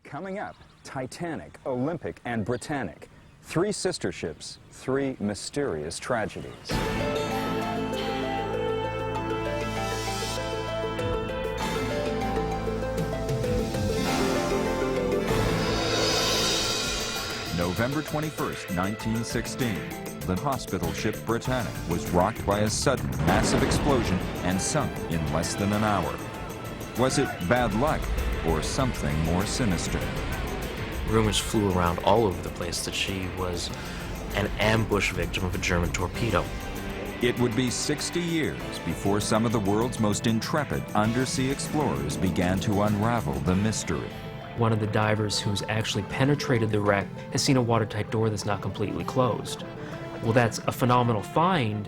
Coming up, Titanic, Olympic, and Britannic. Three sister ships, three mysterious tragedies. November 21st, 1916. The hospital ship Britannic was rocked by a sudden, massive explosion and sunk in less than an hour. Was it bad luck or something more sinister? Rumors flew around all over the place that she was an ambush victim of a German torpedo. It would be 60 years before some of the world's most intrepid undersea explorers began to unravel the mystery. One of the divers who's actually penetrated the wreck has seen a watertight door that's not completely closed. Well, that's a phenomenal find.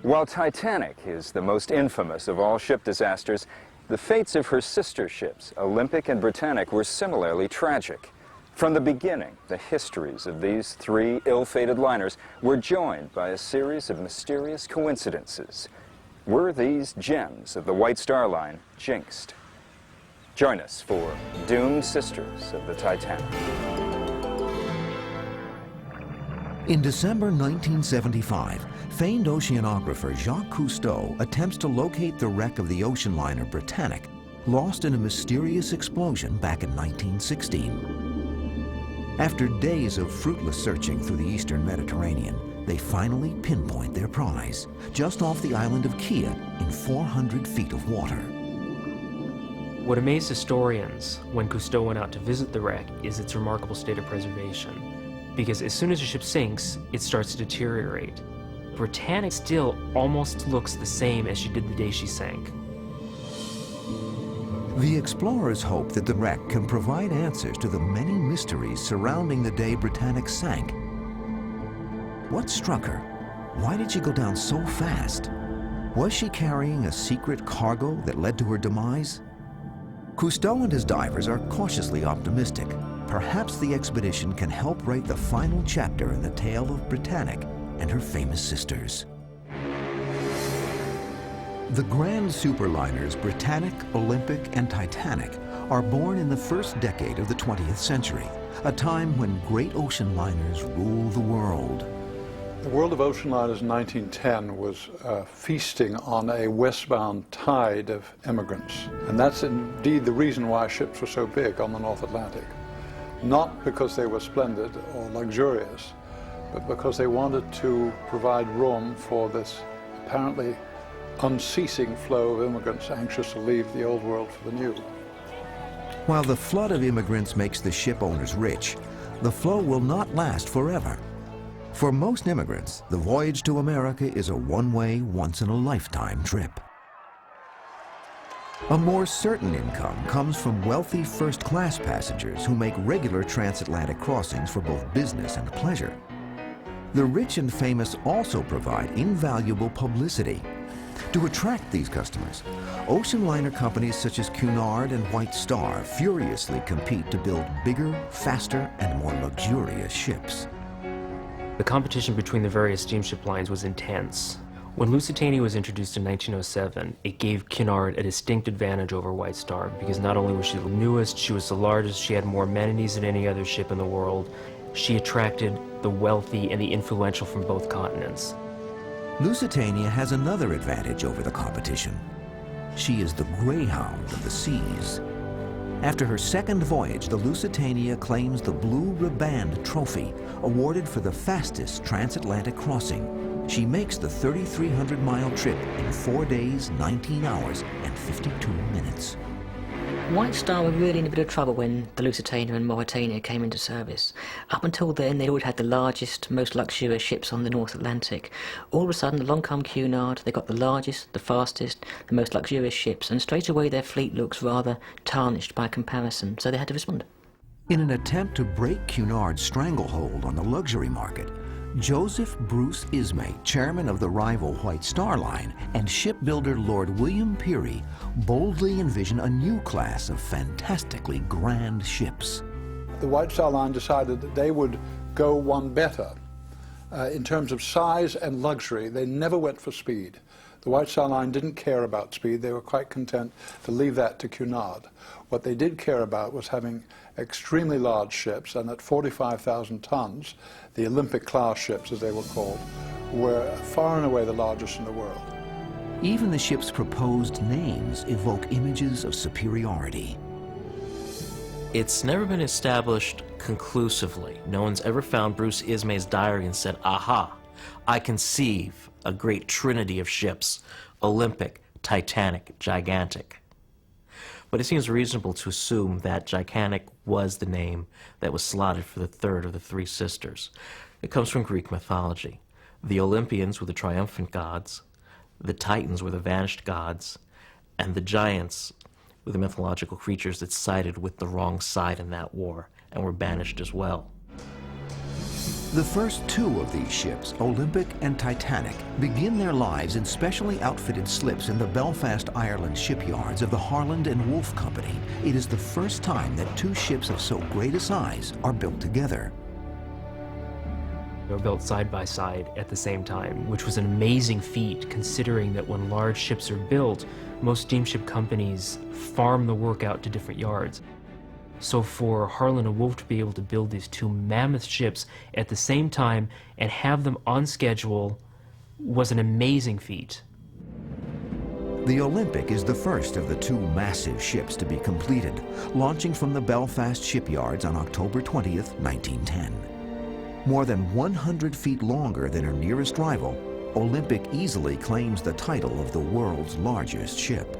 While Titanic is the most infamous of all ship disasters, the fates of her sister ships, Olympic and Britannic, were similarly tragic. From the beginning, the histories of these three ill-fated liners were joined by a series of mysterious coincidences. Were these gems of the White Star Line jinxed? Join us for Doomed Sisters of the Titanic. In December 1975, famed oceanographer Jacques Cousteau attempts to locate the wreck of the ocean liner Britannic, lost in a mysterious explosion back in 1916. After days of fruitless searching through the eastern Mediterranean, they finally pinpoint their prize, just off the island of Kea in 400 feet of water. What amazed historians when Cousteau went out to visit the wreck is its remarkable state of preservation. Because as soon as a ship sinks, it starts to deteriorate. Britannic still almost looks the same as she did the day she sank. The explorers hope that the wreck can provide answers to the many mysteries surrounding the day Britannic sank. What struck her? Why did she go down so fast? Was she carrying a secret cargo that led to her demise? Cousteau and his divers are cautiously optimistic. Perhaps the expedition can help write the final chapter in the tale of Britannic and her famous sisters. The grand superliners Britannic, Olympic, and Titanic are born in the first decade of the 20th century, a time when great ocean liners rule the world. The world of ocean liners in 1910 was feasting on a westbound tide of immigrants. And that's indeed the reason why ships were so big on the North Atlantic. Not because they were splendid or luxurious, but because they wanted to provide room for this apparently unceasing flow of immigrants anxious to leave the old world for the new. While the flood of immigrants makes the ship owners rich, the flow will not last forever. For most immigrants, the voyage to America is a one-way, once-in-a-lifetime trip. A more certain income comes from wealthy first-class passengers who make regular transatlantic crossings for both business and pleasure. The rich and famous also provide invaluable publicity. To attract these customers, ocean liner companies such as Cunard and White Star furiously compete to build bigger, faster, and more luxurious ships. The competition between the various steamship lines was intense. When Lusitania was introduced in 1907, it gave Cunard a distinct advantage over White Star because not only was she the newest, she was the largest, she had more amenities than any other ship in the world. She attracted the wealthy and the influential from both continents. Lusitania has another advantage over the competition. She is the greyhound of the seas. After her second voyage, the Lusitania claims the Blue Riband Trophy, awarded for the fastest transatlantic crossing. She makes the 3,300-mile trip in 4 days, 19 hours, and 52 minutes. White Star were really in a bit of trouble when the Lusitania and Mauretania came into service. Up until then, they'd always had the largest, most luxurious ships on the North Atlantic. All of a sudden, along come Cunard, they got the largest, the fastest, the most luxurious ships, and straight away their fleet looks rather tarnished by comparison, so they had to respond. In an attempt to break Cunard's stranglehold on the luxury market, Joseph Bruce Ismay, chairman of the rival White Star Line, and shipbuilder Lord William Peary boldly envision a new class of fantastically grand ships. The White Star Line decided that they would go one better. In terms of size and luxury, they never went for speed. The White Star Line didn't care about speed. They were quite content to leave that to Cunard. What they did care about was having extremely large ships, and at 45,000 tons, the Olympic-class ships, as they were called, were far and away the largest in the world. Even the ship's proposed names evoke images of superiority. It's never been established conclusively. No one's ever found Bruce Ismay's diary and said, aha, I conceive a great trinity of ships, Olympic, Titanic, Gigantic. But it seems reasonable to assume that Gigantic was the name that was slotted for the third of the three sisters. It comes from Greek mythology. The Olympians were the triumphant gods, the Titans were the vanished gods, and the giants were the mythological creatures that sided with the wrong side in that war and were banished as well. The first two of these ships, Olympic and Titanic, begin their lives in specially outfitted slips in the Belfast, Ireland shipyards of the Harland and Wolff Company. It is the first time that two ships of so great a size are built together. They were built side by side at the same time, which was an amazing feat considering that when large ships are built, most steamship companies farm the work out to different yards. So for Harland and Wolff to be able to build these two mammoth ships at the same time and have them on schedule was an amazing feat. The Olympic is the first of the two massive ships to be completed, launching from the Belfast shipyards on October 20th, 1910. More than 100 feet longer than her nearest rival, Olympic easily claims the title of the world's largest ship.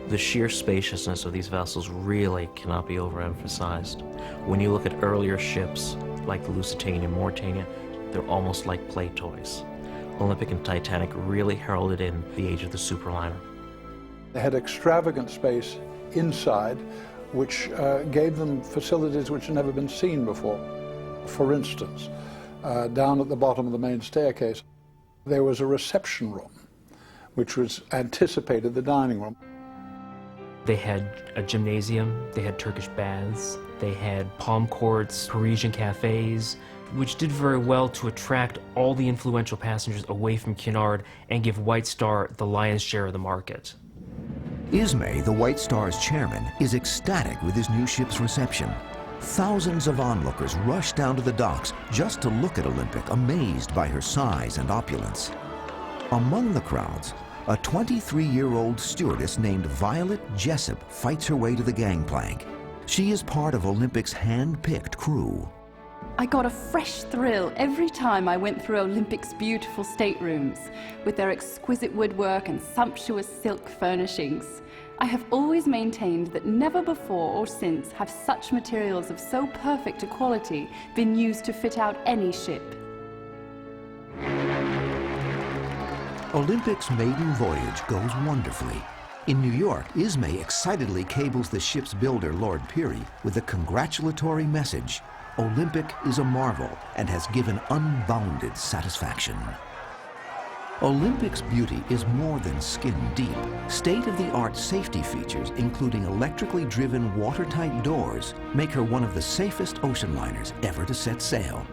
The sheer spaciousness of these vessels really cannot be overemphasized. When you look at earlier ships, like the Lusitania and Mauretania, they're almost like play toys. Olympic and Titanic really heralded in the age of the superliner. They had extravagant space inside, which gave them facilities which had never been seen before. For instance, down at the bottom of the main staircase, there was a reception room, which was anticipated the dining room. They had a gymnasium, they had Turkish baths, they had palm courts, Parisian cafes, which did very well to attract all the influential passengers away from Cunard and give White Star the lion's share of the market. Ismay, the White Star's chairman, is ecstatic with his new ship's reception. Thousands of onlookers rush down to the docks just to look at Olympic, amazed by her size and opulence. Among the crowds, a 23-year-old stewardess named Violet Jessup fights her way to the gangplank. She is part of Olympic's hand-picked crew. I got a fresh thrill every time I went through Olympic's beautiful staterooms, with their exquisite woodwork and sumptuous silk furnishings. I have always maintained that never before or since have such materials of so perfect a quality been used to fit out any ship. Olympic's maiden voyage goes wonderfully. In New York, Ismay excitedly cables the ship's builder, Lord Peary, with a congratulatory message. Olympic is a marvel and has given unbounded satisfaction. Olympic's beauty is more than skin deep. State-of-the-art safety features, including electrically driven watertight doors, make her one of the safest ocean liners ever to set sail.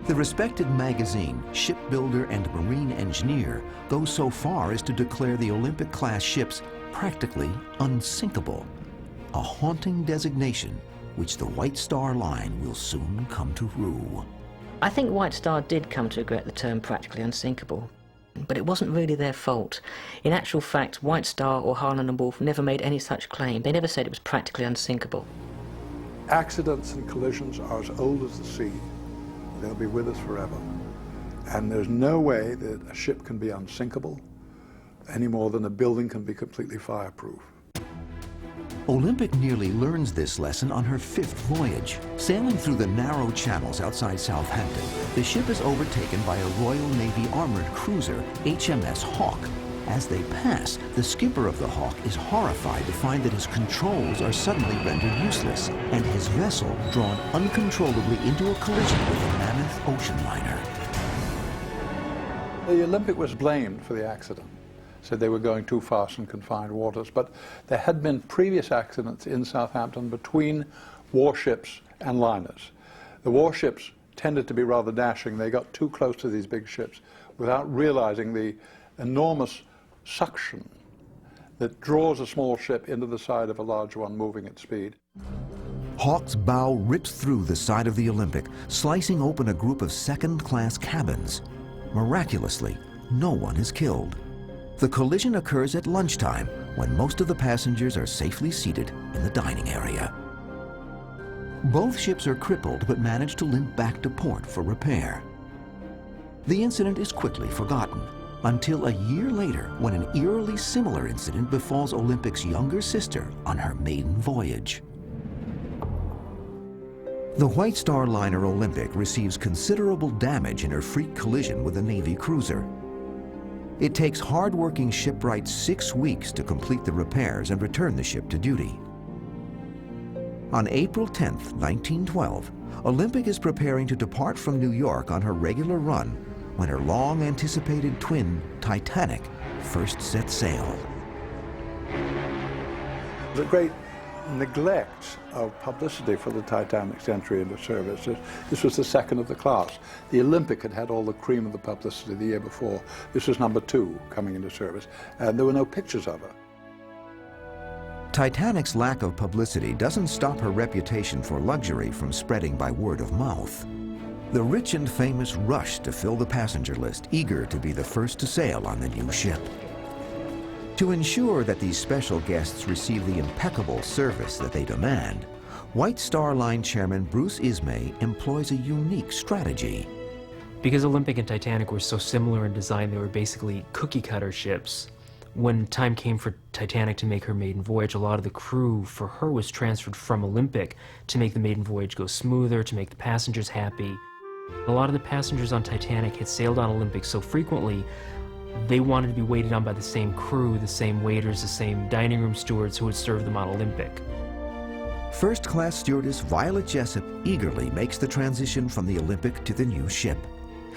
The respected magazine, Shipbuilder and Marine Engineer, goes so far as to declare the Olympic-class ships practically unsinkable, a haunting designation which the White Star Line will soon come to rue. I think White Star did come to regret the term practically unsinkable, but it wasn't really their fault. In actual fact, White Star or Harland and Wolff never made any such claim. They never said it was practically unsinkable. Accidents and collisions are as old as the sea. They'll be with us forever. And there's no way that a ship can be unsinkable any more than a building can be completely fireproof. Olympic nearly learns this lesson on her 5th voyage. Sailing through the narrow channels outside Southampton, the ship is overtaken by a Royal Navy armored cruiser, HMS Hawke. As they pass, the skipper of the Hawke is horrified to find that his controls are suddenly rendered useless, and his vessel drawn uncontrollably into a collision with a mammoth ocean liner. The Olympic was blamed for the accident. Said they were going too fast in confined waters, but there had been previous accidents in Southampton between warships and liners. The warships tended to be rather dashing. They got too close to these big ships without realizing the enormous suction that draws a small ship into the side of a large one moving at speed. Hawk's bow rips through the side of the Olympic, slicing open a group of second-class cabins. Miraculously, no one is killed. The collision occurs at lunchtime, when most of the passengers are safely seated in the dining area. Both ships are crippled but manage to limp back to port for repair. The incident is quickly forgotten, until a year later when an eerily similar incident befalls Olympic's younger sister on her maiden voyage. The White Star liner Olympic receives considerable damage in her freak collision with a Navy cruiser. It takes hard-working shipwrights 6 weeks to complete the repairs and return the ship to duty. On April 10, 1912, Olympic is preparing to depart from New York on her regular run when her long-anticipated twin, Titanic, first set sail. The great neglect of publicity for the Titanic's entry into service. This was the second of the class. The Olympic had had all the cream of the publicity the year before. This was number 2 coming into service, and there were no pictures of her. Titanic's lack of publicity doesn't stop her reputation for luxury from spreading by word of mouth. The rich and famous rush to fill the passenger list, eager to be the first to sail on the new ship. To ensure that these special guests receive the impeccable service that they demand, White Star Line Chairman Bruce Ismay employs a unique strategy. Because Olympic and Titanic were so similar in design, they were basically cookie-cutter ships. When time came for Titanic to make her maiden voyage, a lot of the crew for her was transferred from Olympic to make the maiden voyage go smoother, to make the passengers happy. A lot of the passengers on Titanic had sailed on Olympic so frequently, they wanted to be waited on by the same crew, the same waiters, the same dining room stewards who would serve them on Olympic. First-class stewardess Violet Jessup eagerly makes the transition from the Olympic to the new ship.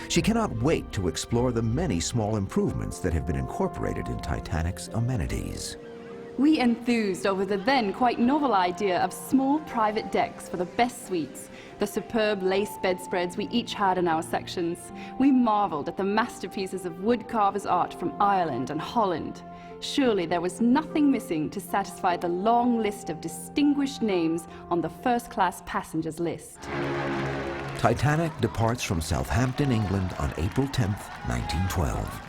She cannot wait to explore the many small improvements that have been incorporated in Titanic's amenities. We enthused over the then quite novel idea of small private decks for the best suites, the superb lace bedspreads we each had in our sections. We marveled at the masterpieces of woodcarver's art from Ireland and Holland. Surely there was nothing missing to satisfy the long list of distinguished names on the first-class passengers list. Titanic departs from Southampton, England on April 10, 1912.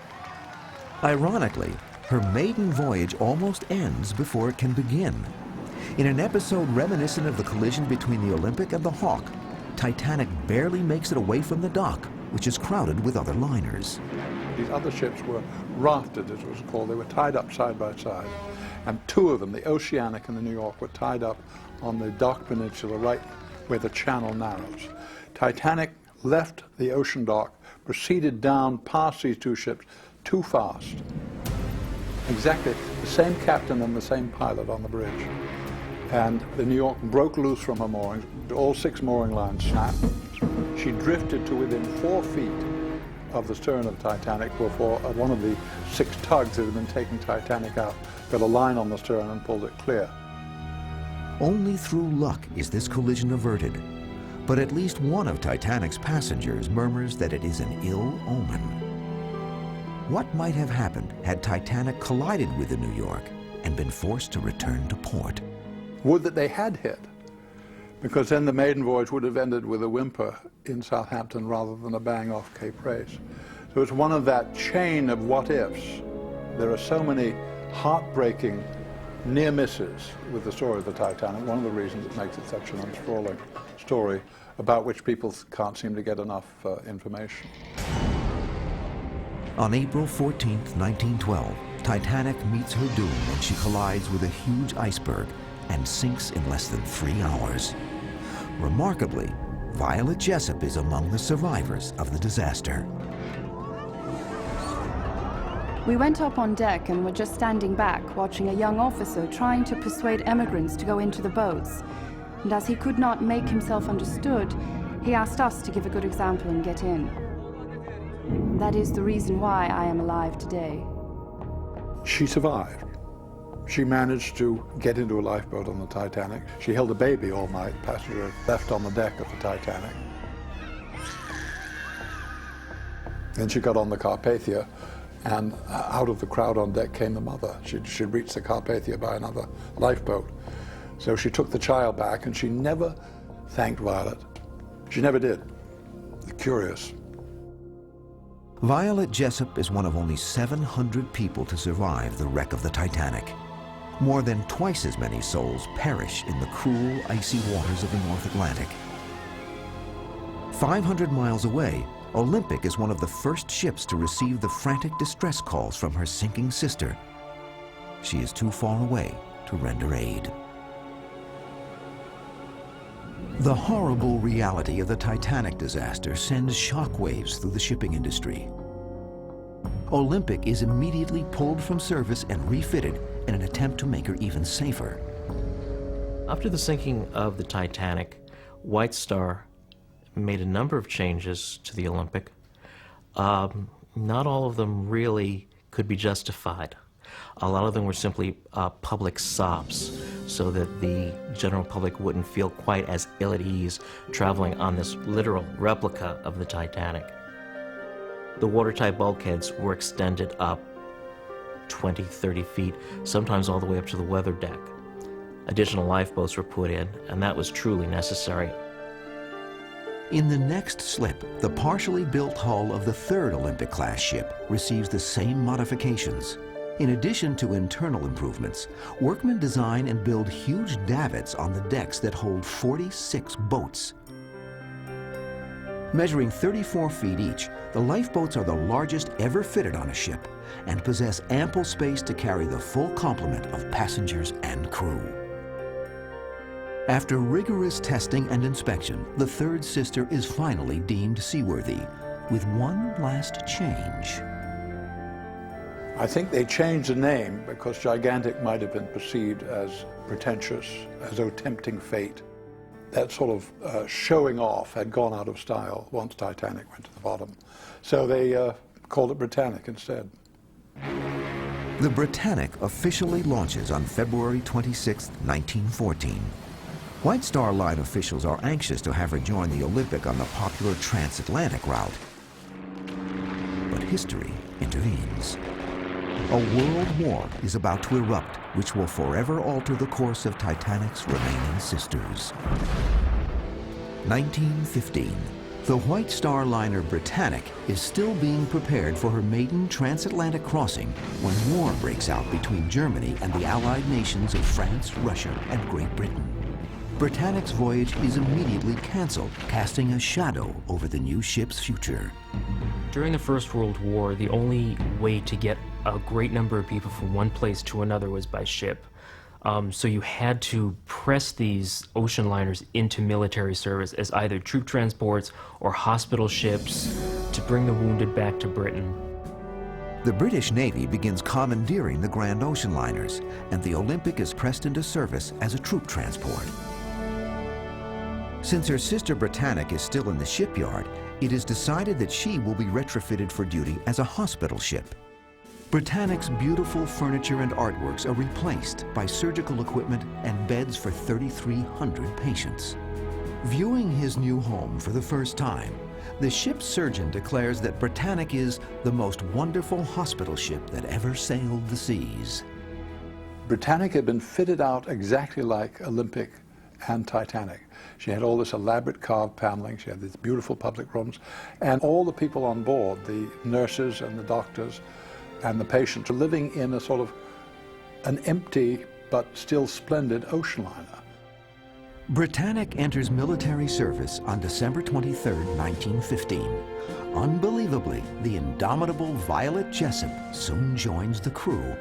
Ironically, her maiden voyage almost ends before it can begin. In an episode reminiscent of the collision between the Olympic and the Hawk, Titanic barely makes it away from the dock, which is crowded with other liners. These other ships were rafted, as it was called. They were tied up side by side. And 2 of them, the Oceanic and the New York, were tied up on the dock peninsula right where the channel narrows. Titanic left the ocean dock, proceeded down past these 2 ships too fast. Exactly the same captain and the same pilot on the bridge. And the New York broke loose from her moorings. All 6 mooring lines snapped. She drifted to within 4 feet of the stern of the Titanic before one of the 6 tugs that had been taking Titanic out got a line on the stern and pulled it clear. Only through luck is this collision averted, but at least one of Titanic's passengers murmurs that it is an ill omen. What might have happened had Titanic collided with the New York and been forced to return to port? Would that they had hit, because then the maiden voyage would have ended with a whimper in Southampton rather than a bang off Cape Race. So it's one of that chain of what-ifs. There are so many heartbreaking near misses with the story of the Titanic. One of the reasons it makes it such an enthralling story about which people can't seem to get enough information. On April 14, 1912, Titanic meets her doom when she collides with a huge iceberg and sinks in less than 3 hours. Remarkably, Violet Jessup is among the survivors of the disaster. We went up on deck and were just standing back, watching a young officer trying to persuade emigrants to go into the boats. And as he could not make himself understood, he asked us to give a good example and get in. That is the reason why I am alive today. She survived. She managed to get into a lifeboat on the Titanic. She held a baby all night, passenger left on the deck of the Titanic. Then she got on the Carpathia And out of the crowd on deck came the mother. She'd reached the Carpathia by another lifeboat. So she took the child back, and she never thanked Violet. She never did. Curious. Violet Jessup is one of only 700 people to survive the wreck of the Titanic. More than twice as many souls perish in the cruel, icy waters of the North Atlantic. 500 miles away, Olympic is one of the first ships to receive the frantic distress calls from her sinking sister. She is too far away to render aid. The horrible reality of the Titanic disaster sends shockwaves through the shipping industry. Olympic is immediately pulled from service and refitted in an attempt to make her even safer. After the sinking of the Titanic, White Star made a number of changes to the Olympic. Not all of them really could be justified. A lot of them were simply public sops, so that the general public wouldn't feel quite as ill at ease traveling on this literal replica of the Titanic. The watertight bulkheads were extended up 20, 30 feet, sometimes all the way up to the weather deck. Additional lifeboats were put in, and that was truly necessary. In the next slip, the partially built hull of the third Olympic-class ship receives the same modifications. In addition to internal improvements, workmen design and build huge davits on the decks that hold 46 boats. Measuring 34 feet each, the lifeboats are the largest ever fitted on a ship and possess ample space to carry the full complement of passengers and crew. After rigorous testing and inspection, the third sister is finally deemed seaworthy, with one last change. I think they changed the name because gigantic might have been perceived as pretentious, as though tempting fate. That sort of showing off had gone out of style once Titanic went to the bottom. So they called it Britannic instead. The Britannic officially launches on February 26, 1914. White Star Line officials are anxious to have her join the Olympic on the popular transatlantic route. But history intervenes. A world war is about to erupt, which will forever alter the course of Titanic's remaining sisters. 1915. The White Star liner Britannic is still being prepared for her maiden transatlantic crossing when war breaks out between Germany and the Allied nations of France, Russia, and Great Britain. Britannic's voyage is immediately canceled, casting a shadow over the new ship's future. During the First World War, the only way to get a great number of people from one place to another was by ship. So you had to press these ocean liners into military service as either troop transports or hospital ships to bring the wounded back to Britain. The British Navy begins commandeering the Grand Ocean liners, and the Olympic is pressed into service as a troop transport. Since her sister Britannic is still in the shipyard, it is decided that she will be retrofitted for duty as a hospital ship. Britannic's beautiful furniture and artworks are replaced by surgical equipment and beds for 3,300 patients. Viewing his new home for the first time, the ship's surgeon declares that Britannic is the most wonderful hospital ship that ever sailed the seas. Britannic had been fitted out exactly like Olympic and Titanic. She had all this elaborate carved paneling, she had these beautiful public rooms, and all the people on board, the nurses and the doctors and the patients, are living in a sort of an empty but still splendid ocean liner. Britannic enters military service on December 23, 1915. Unbelievably, the indomitable Violet Jessup soon joins the crew.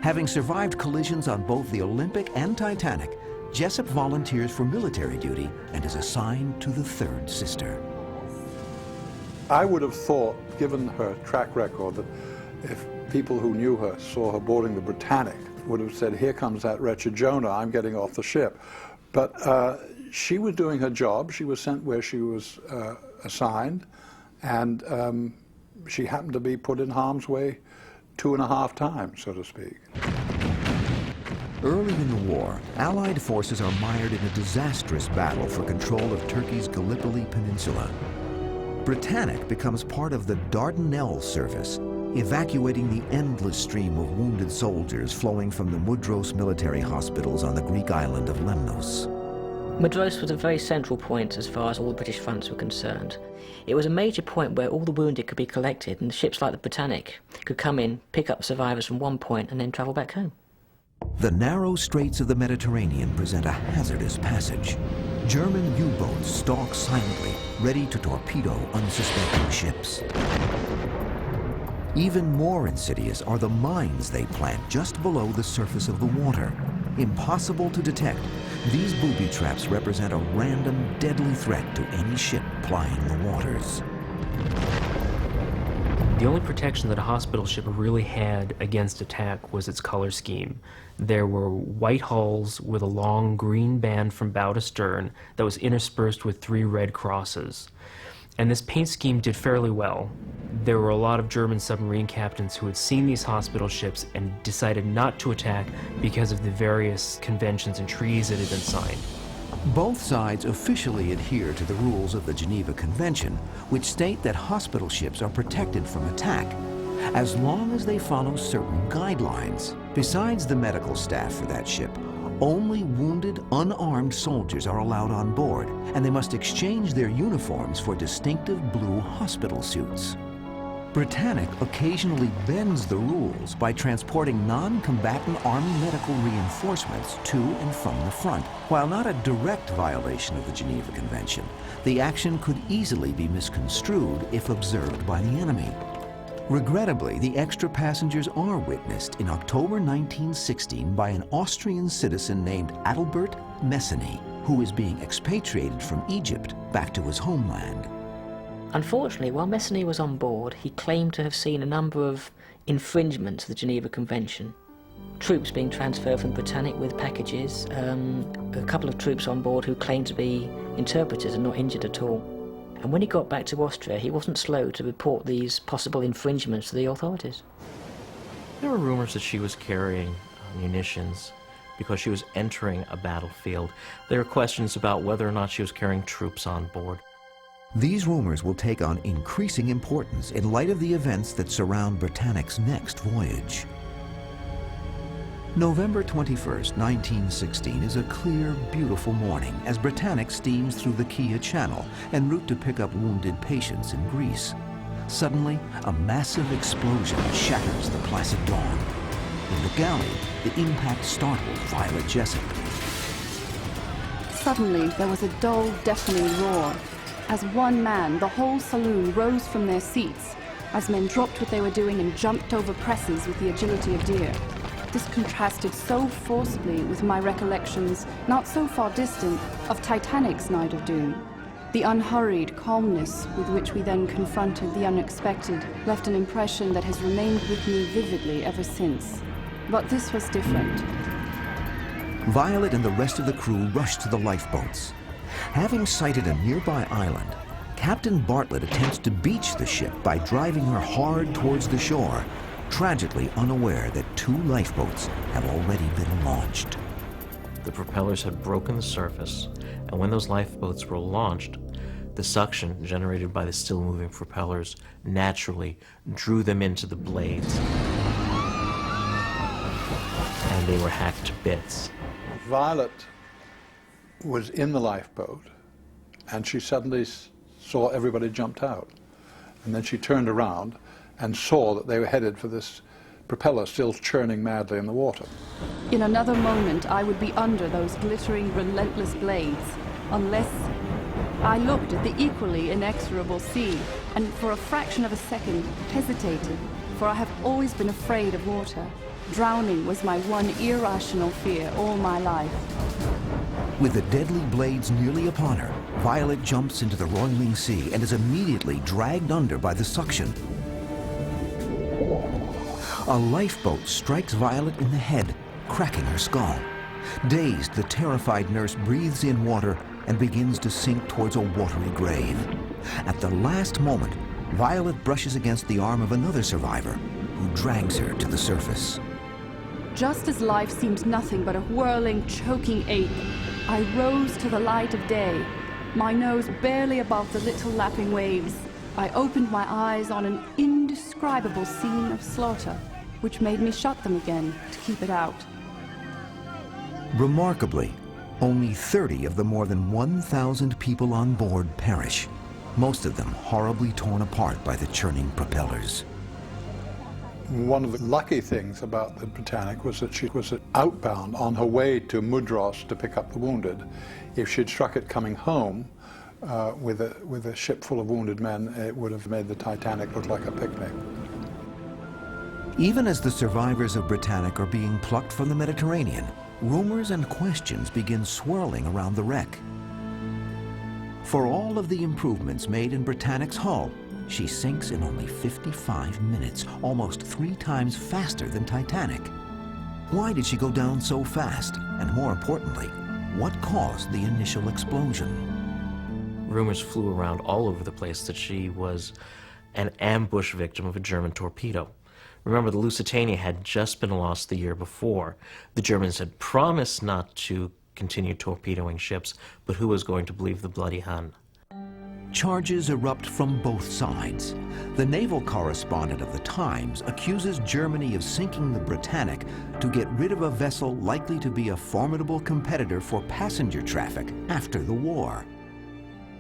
Having survived collisions on both the Olympic and Titanic, Jessup volunteers for military duty and is assigned to the third sister. I would have thought, given her track record, that if people who knew her saw her boarding the Britannic, would have said, here comes that wretched Jonah, I'm getting off the ship. But she was doing her job. She was sent where she was assigned, and she happened to be put in harm's way 2.5 times, so to speak. Early in the war, Allied forces are mired in a disastrous battle for control of Turkey's Gallipoli Peninsula. Britannic becomes part of the Dardanelles service, evacuating the endless stream of wounded soldiers flowing from the Mudros military hospitals on the Greek island of Lemnos. Mudros was a very central point as far as all the British fronts were concerned. It was a major point where all the wounded could be collected, and ships like the Britannic could come in, pick up survivors from one point and then travel back home. The narrow straits of the Mediterranean present a hazardous passage. German U-boats stalk silently, ready to torpedo unsuspecting ships. Even more insidious are the mines they plant just below the surface of the water. Impossible to detect, these booby traps represent a random, deadly threat to any ship plying the waters. The only protection that a hospital ship really had against attack was its color scheme. There were white hulls with a long green band from bow to stern that was interspersed with 3 red crosses. And this paint scheme did fairly well. There were a lot of German submarine captains who had seen these hospital ships and decided not to attack because of the various conventions and treaties that had been signed. Both sides officially adhere to the rules of the Geneva Convention, which state that hospital ships are protected from attack, as long as they follow certain guidelines. Besides the medical staff for that ship, only wounded, unarmed soldiers are allowed on board, and they must exchange their uniforms for distinctive blue hospital suits. Britannic occasionally bends the rules by transporting non-combatant Army medical reinforcements to and from the front. While not a direct violation of the Geneva Convention, the action could easily be misconstrued if observed by the enemy. Regrettably, the extra passengers are witnessed in October 1916 by an Austrian citizen named Adalbert Messany, who is being expatriated from Egypt back to his homeland. Unfortunately, while Messany was on board, he claimed to have seen a number of infringements of the Geneva Convention. Troops being transferred from Britannic with packages, a couple of troops on board who claimed to be interpreters and not injured at all. And when he got back to Austria, he wasn't slow to report these possible infringements to the authorities. There were rumors that she was carrying munitions because she was entering a battlefield. There were questions about whether or not she was carrying troops on board. These rumors will take on increasing importance in light of the events that surround Britannic's next voyage. November 21st, 1916 is a clear, beautiful morning as Britannic steams through the Kea Channel en route to pick up wounded patients in Greece. Suddenly, a massive explosion shatters the placid dawn. In the galley, the impact startled Violet Jessup. Suddenly, there was a dull, deafening roar. As one man, the whole saloon rose from their seats, as men dropped what they were doing and jumped over presses with the agility of deer. This contrasted so forcibly with my recollections, not so far distant, of Titanic's night of doom. The unhurried calmness with which we then confronted the unexpected left an impression that has remained with me vividly ever since. But this was different. Violet and the rest of the crew rushed to the lifeboats. Having sighted a nearby island, Captain Bartlett attempts to beach the ship by driving her hard towards the shore, tragically unaware that 2 lifeboats have already been launched. The propellers had broken the surface, and when those lifeboats were launched, the suction generated by the still-moving propellers naturally drew them into the blades, and they were hacked to bits. Violet was in the lifeboat, and she suddenly saw everybody jumped out. And then she turned around and saw that they were headed for this propeller still churning madly in the water. In another moment, I would be under those glittering, relentless blades, unless I looked at the equally inexorable sea, and for a fraction of a second hesitated, for I have always been afraid of water. Drowning was my one irrational fear all my life. With the deadly blades nearly upon her, Violet jumps into the roiling sea and is immediately dragged under by the suction. A lifeboat strikes Violet in the head, cracking her skull. Dazed, the terrified nurse breathes in water and begins to sink towards a watery grave. At the last moment, Violet brushes against the arm of another survivor, who drags her to the surface. Just as life seemed nothing but a whirling, choking ache, I rose to the light of day, my nose barely above the little lapping waves. I opened my eyes on an indescribable scene of slaughter, which made me shut them again to keep it out. Remarkably, only 30 of the more than 1,000 people on board perish, most of them horribly torn apart by the churning propellers. One of the lucky things about the Britannic was that she was outbound on her way to Mudros to pick up the wounded. If she'd struck it coming home with a ship full of wounded men, it would have made the Titanic look like a picnic. Even as the survivors of Britannic are being plucked from the Mediterranean, rumors and questions begin swirling around the wreck. For all of the improvements made in Britannic's hull, she sinks in only 55 minutes, almost 3 times faster than Titanic. Why did she go down so fast? And more importantly, what caused the initial explosion? Rumors flew around all over the place that she was an ambush victim of a German torpedo. Remember, the Lusitania had just been lost the year before. The Germans had promised not to continue torpedoing ships, but who was going to believe the bloody Hun? Charges erupt from both sides. The naval correspondent of the Times accuses Germany of sinking the Britannic to get rid of a vessel likely to be a formidable competitor for passenger traffic after the war.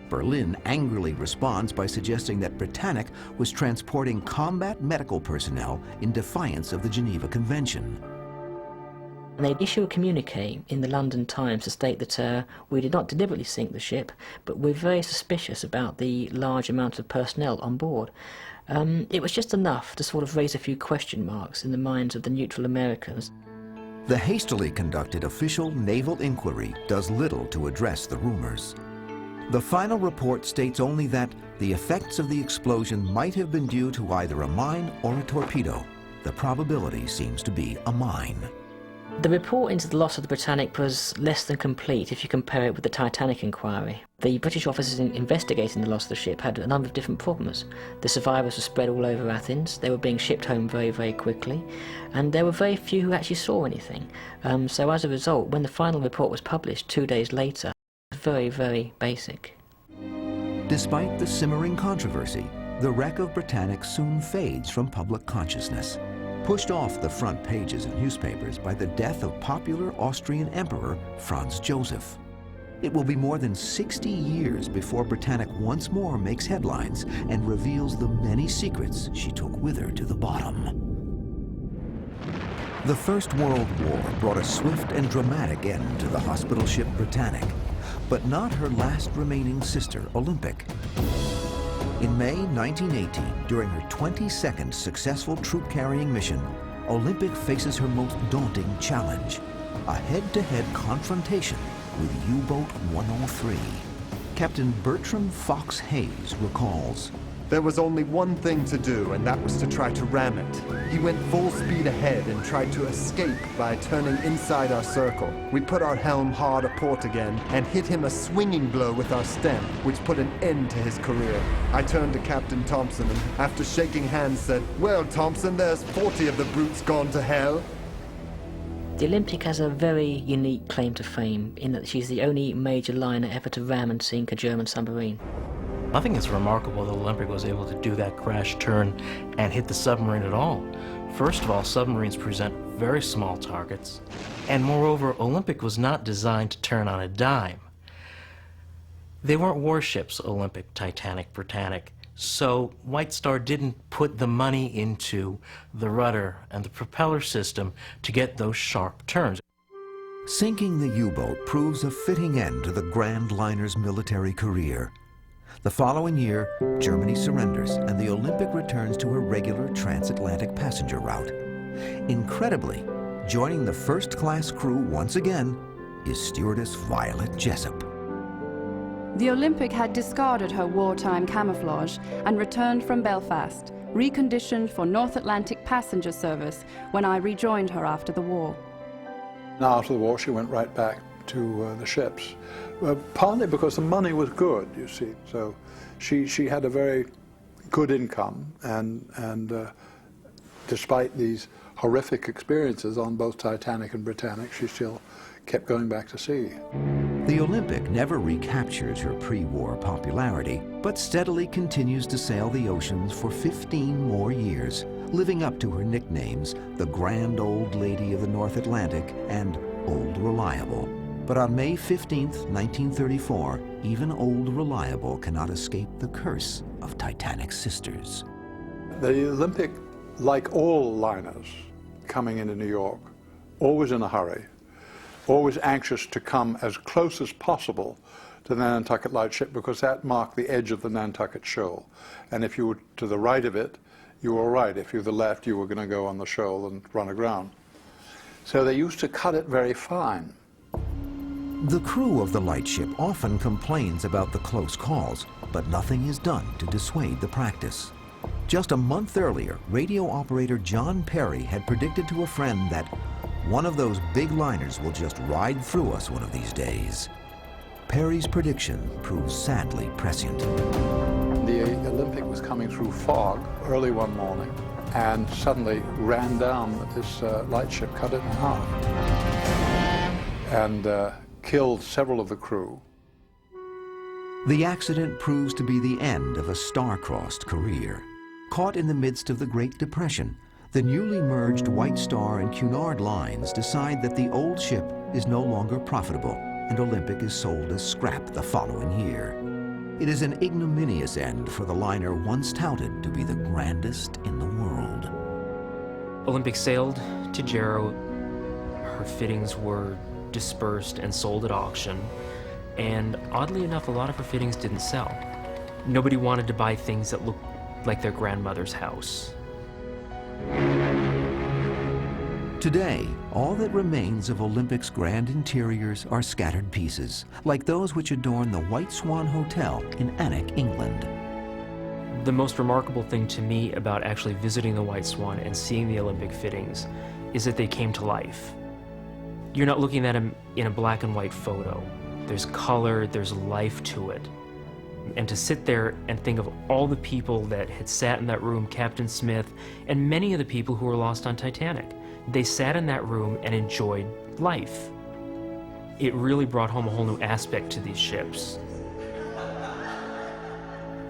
Berlin angrily responds by suggesting that Britannic was transporting combat medical personnel in defiance of the Geneva Convention. And they issue a communique in the London Times to state that we did not deliberately sink the ship, but we're very suspicious about the large amount of personnel on board. It was just enough to sort of raise a few question marks in the minds of the neutral Americans. The hastily conducted official naval inquiry does little to address the rumors. The final report states only that the effects of the explosion might have been due to either a mine or a torpedo. The probability seems to be a mine. The report into the loss of the Britannic was less than complete if you compare it with the Titanic inquiry. The British officers investigating the loss of the ship had a number of different problems. The survivors were spread all over Athens, they were being shipped home very, very quickly, and there were very few who actually saw anything. So as a result, when the final report was published 2 days later, it was very, very basic. Despite the simmering controversy, the wreck of Britannic soon fades from public consciousness. Pushed off the front pages of newspapers by the death of popular Austrian Emperor Franz Joseph. It will be more than 60 years before Britannic once more makes headlines and reveals the many secrets she took with her to the bottom. The First World War brought a swift and dramatic end to the hospital ship Britannic, but not her last remaining sister, Olympic. In May 1918, during her 22nd successful troop-carrying mission, Olympic faces her most daunting challenge, a head-to-head confrontation with U-Boat 103. Captain Bertram Fox Hayes recalls, "There was only one thing to do, and that was to try to ram it. He went full speed ahead and tried to escape by turning inside our circle. We put our helm hard aport again and hit him a swinging blow with our stem, which put an end to his career. I turned to Captain Thompson and, after shaking hands, said, 'Well, Thompson, there's 40 of the brutes gone to hell.'" The Olympic has a very unique claim to fame in that she's the only major liner ever to ram and sink a German submarine. I think it's remarkable that Olympic was able to do that crash turn and hit the submarine at all. First of all, submarines present very small targets, and moreover, Olympic was not designed to turn on a dime. They weren't warships, Olympic, Titanic, Britannic, so White Star didn't put the money into the rudder and the propeller system to get those sharp turns. Sinking the U-boat proves a fitting end to the Grand Liner's military career. The following year, Germany surrenders and the Olympic returns to her regular transatlantic passenger route. Incredibly, joining the first-class crew once again is stewardess Violet Jessup. The Olympic had discarded her wartime camouflage and returned from Belfast, reconditioned for North Atlantic passenger service when I rejoined her after the war. Now, after the war, she went right back to the ships, partly because the money was good, you see. So she had a very good income, and despite these horrific experiences on both Titanic and Britannic, she still kept going back to sea. The Olympic never recaptures her pre-war popularity, but steadily continues to sail the oceans for 15 more years, living up to her nicknames, the Grand Old Lady of the North Atlantic and Old Reliable. But on May 15th, 1934, even Old Reliable cannot escape the curse of Titanic's sisters. The Olympic, like all liners coming into New York, always in a hurry, always anxious to come as close as possible to the Nantucket Lightship, because that marked the edge of the Nantucket Shoal. And if you were to the right of it, you were all right. If you were to the left, you were going to go on the shoal and run aground. So they used to cut it very fine. The crew of the lightship often complains about the close calls, but nothing is done to dissuade the practice. Just a month earlier, radio operator John Perry had predicted to a friend that one of those big liners will just ride through us one of these days. Perry's prediction proves sadly prescient. The Olympic was coming through fog early one morning and suddenly ran down with this lightship, cut it in half, and killed several of the crew. The accident proves to be the end of a star-crossed career. Caught in the midst of the Great Depression, the newly merged White Star and Cunard lines decide that the old ship is no longer profitable, and Olympic is sold as scrap the following year. It is an ignominious end for the liner once touted to be the grandest in the world. Olympic sailed to Jarrow. Her fittings were dispersed and sold at auction, and oddly enough, a lot of her fittings didn't sell. Nobody wanted to buy things that looked like their grandmother's house. Today, all that remains of Olympic's grand interiors are scattered pieces, like those which adorn the White Swan Hotel in Alnwick, England. The most remarkable thing to me about actually visiting the White Swan and seeing the Olympic fittings is that they came to life. You're not looking at them in a black and white photo. There's color, there's life to it. And to sit there and think of all the people that had sat in that room, Captain Smith, and many of the people who were lost on Titanic. They sat in that room and enjoyed life. It really brought home a whole new aspect to these ships.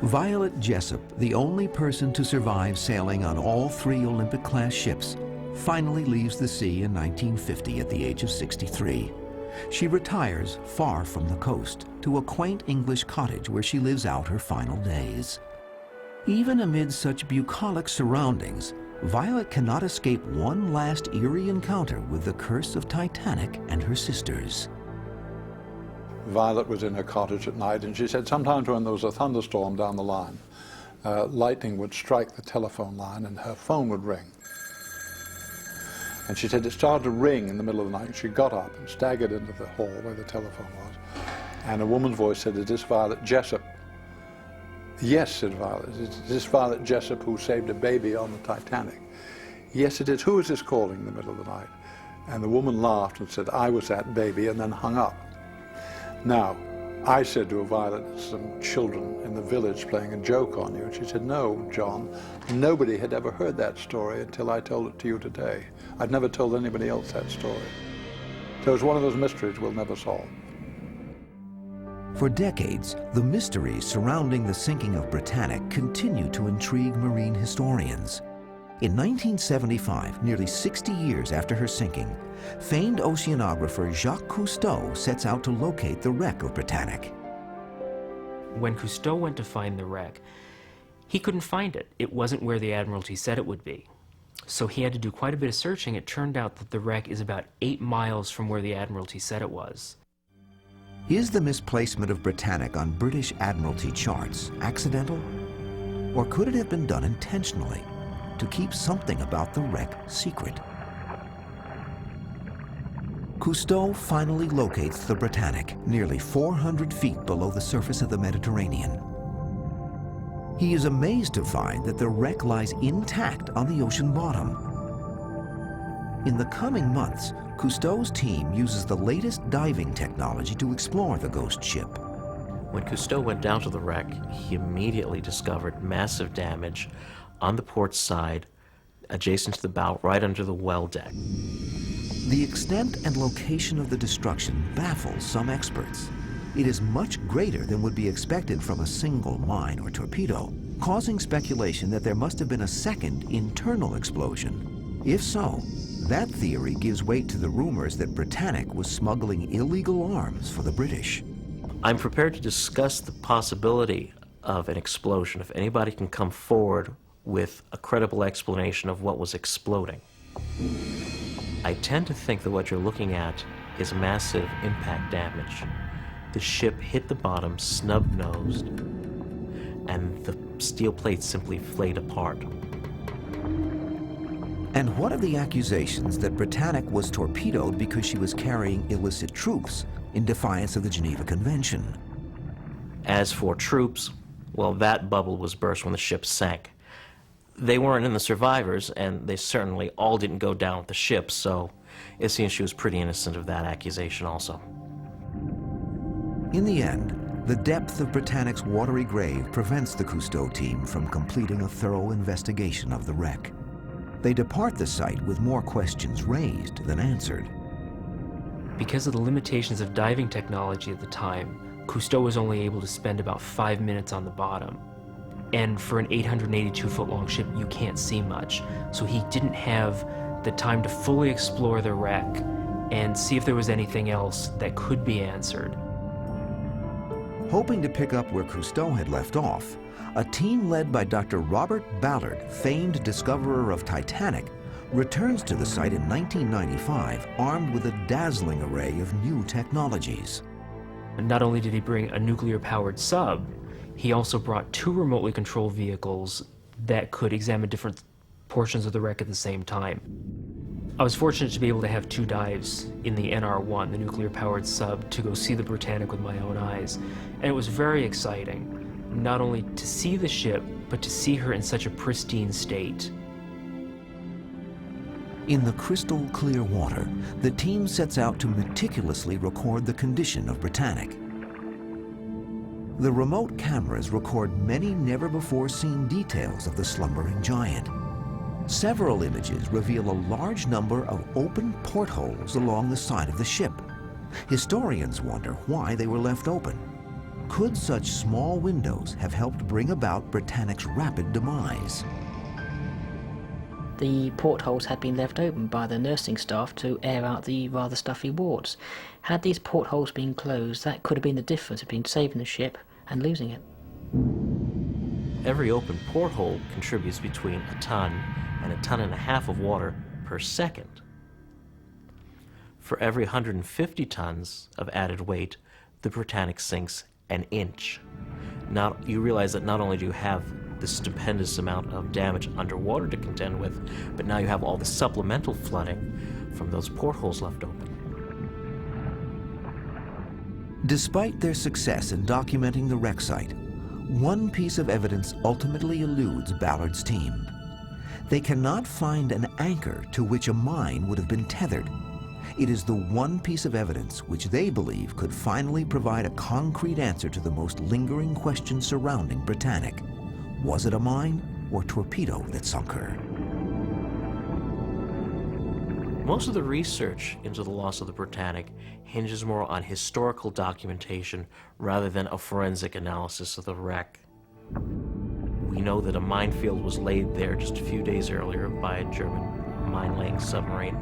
Violet Jessup, the only person to survive sailing on all 3 Olympic-class ships, finally leaves the sea in 1950 at the age of 63. She retires far from the coast to a quaint English cottage where she lives out her final days. Even amid such bucolic surroundings, Violet cannot escape one last eerie encounter with the curse of Titanic and her sisters. Violet was in her cottage at night, and she said sometimes when there was a thunderstorm down the line, lightning would strike the telephone line and her phone would ring. And she said it started to ring in the middle of the night. She got up and staggered into the hall where the telephone was. And a woman's voice said, "Is this Violet Jessup?" "Yes," said Violet. "Is this Violet Jessup who saved a baby on the Titanic?" "Yes, it is. Who is this calling in the middle of the night?" And the woman laughed and said, "I was that baby," and then hung up. Now, I said to her, "Violet, some children in the village playing a joke on you." And she said, "No, John, nobody had ever heard that story until I told it to you today. I'd never told anybody else that story." So it's one of those mysteries we'll never solve. For decades, the mysteries surrounding the sinking of Britannic continue to intrigue marine historians. In 1975, nearly 60 years after her sinking, famed oceanographer Jacques Cousteau sets out to locate the wreck of Britannic. When Cousteau went to find the wreck, he couldn't find it. It wasn't where the Admiralty said it would be. So he had to do quite a bit of searching. It turned out that the wreck is about 8 miles from where the Admiralty said it was. Is the misplacement of Britannic on British Admiralty charts accidental? Or could it have been done intentionally to keep something about the wreck secret? Cousteau finally locates the Britannic nearly 400 feet below the surface of the Mediterranean. He is amazed to find that the wreck lies intact on the ocean bottom. In the coming months, Cousteau's team uses the latest diving technology to explore the ghost ship. When Cousteau went down to the wreck, he immediately discovered massive damage on the port side, adjacent to the bow, right under the well deck. The extent and location of the destruction baffles some experts. It is much greater than would be expected from a single mine or torpedo, causing speculation that there must have been a second internal explosion. If so, that theory gives weight to the rumors that Britannic was smuggling illegal arms for the British. I'm prepared to discuss the possibility of an explosion if anybody can come forward with a credible explanation of what was exploding. I tend to think that what you're looking at is massive impact damage. The ship hit the bottom snub-nosed, and the steel plates simply flayed apart. And what of the accusations that Britannic was torpedoed because she was carrying illicit troops in defiance of the Geneva Convention? As for troops, well, that bubble was burst when the ship sank. They weren't in the survivors, and they certainly all didn't go down with the ship, so it seems she was pretty innocent of that accusation also. In the end, the depth of Britannic's watery grave prevents the Cousteau team from completing a thorough investigation of the wreck. They depart the site with more questions raised than answered. Because of the limitations of diving technology at the time, Cousteau was only able to spend about 5 minutes on the bottom. And for an 882-foot-long ship, you can't see much. So he didn't have the time to fully explore the wreck and see if there was anything else that could be answered. Hoping to pick up where Cousteau had left off, a team led by Dr. Robert Ballard, famed discoverer of Titanic, returns to the site in 1995 armed with a dazzling array of new technologies. And not only did he bring a nuclear-powered sub, he also brought 2 remotely controlled vehicles that could examine different portions of the wreck at the same time. I was fortunate to be able to have 2 dives in the NR-1, the nuclear-powered sub, to go see the Britannic with my own eyes. And it was very exciting, not only to see the ship, but to see her in such a pristine state. In the crystal clear water, the team sets out to meticulously record the condition of Britannic. The remote cameras record many never-before-seen details of the slumbering giant. Several images reveal a large number of open portholes along the side of the ship. Historians wonder why they were left open. Could such small windows have helped bring about Britannic's rapid demise? The portholes had been left open by the nursing staff to air out the rather stuffy wards. Had these portholes been closed, that could have been the difference between saving the ship and losing it. Every open porthole contributes between a ton and 1.5 tons of water per second. For every 150 tons of added weight, the Britannic sinks an inch. Now, you realize that not only do you have the stupendous amount of damage underwater to contend with, but now you have all the supplemental flooding from those portholes left open. Despite their success in documenting the wreck site, one piece of evidence ultimately eludes Ballard's team. They cannot find an anchor to which a mine would have been tethered. It is the one piece of evidence which they believe could finally provide a concrete answer to the most lingering questions surrounding Britannic. Was it a mine or torpedo that sunk her? Most of the research into the loss of the Britannic hinges more on historical documentation rather than a forensic analysis of the wreck. We know that a minefield was laid there just a few days earlier by a German mine-laying submarine.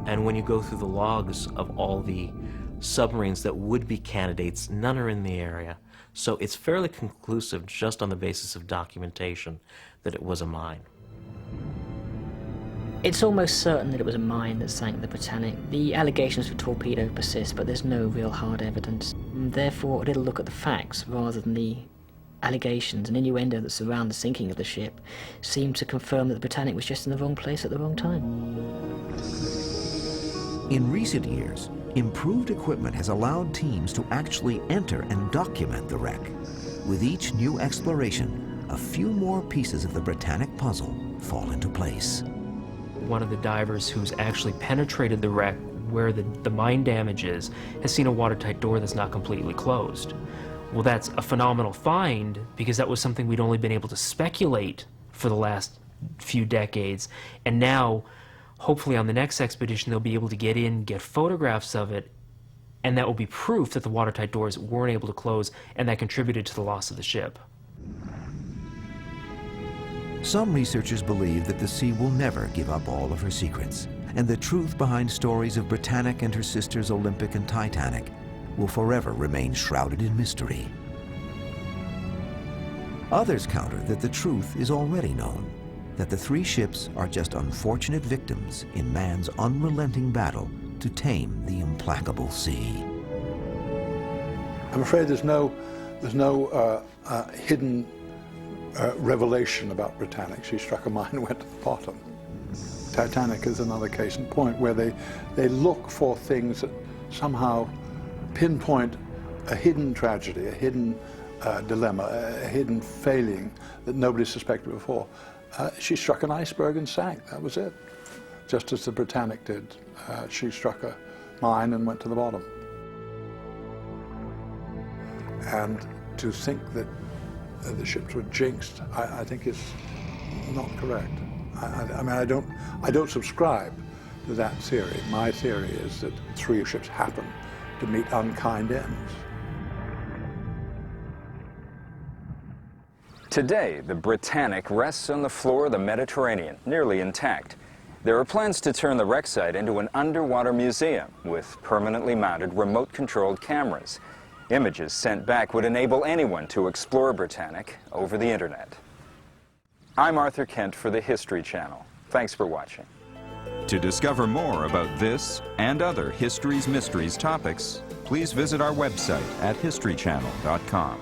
And when you go through the logs of all the submarines that would be candidates, none are in the area. So it's fairly conclusive just on the basis of documentation that it was a mine. It's almost certain that it was a mine that sank the Britannic. The allegations for torpedo persist, but there's no real hard evidence. Therefore, a little look at the facts rather than the allegations and innuendo that surround the sinking of the ship seem to confirm that the Britannic was just in the wrong place at the wrong time. In recent years, improved equipment has allowed teams to actually enter and document the wreck. With each new exploration, a few more pieces of the Britannic puzzle fall into place. One of the divers who's actually penetrated the wreck where the mine damage is has seen a watertight door that's not completely closed. Well, that's a phenomenal find because that was something we'd only been able to speculate for the last few decades, and now Hopefully on the next expedition they'll be able to get in, get photographs of it, and that will be proof that the watertight doors weren't able to close and that contributed to the loss of the ship. Some researchers believe that the sea will never give up all of her secrets, and the truth behind stories of Britannic and her sisters Olympic and Titanic will forever remain shrouded in mystery. Others counter that the truth is already known, that the three ships are just unfortunate victims in man's unrelenting battle to tame the implacable sea. I'm afraid there's no hidden revelation about Britannic. She struck a mine and went to the bottom. Titanic is another case in point where they look for things that somehow pinpoint a hidden tragedy, a hidden dilemma, a hidden failing that nobody suspected before. She struck an iceberg and sank. That was it. Just as the Britannic did. She struck a mine and went to the bottom. And to think that the ships were jinxed, I think is not correct. I mean, I don't subscribe to that theory. My theory is that three ships happen to meet unkind ends. Today, the Britannic rests on the floor of the Mediterranean, nearly intact. There are plans to turn the wreck site into an underwater museum with permanently mounted remote-controlled cameras. Images sent back would enable anyone to explore Britannic over the internet. I'm Arthur Kent for the History Channel. Thanks for watching. To discover more about this and other History's Mysteries topics, please visit our website at historychannel.com.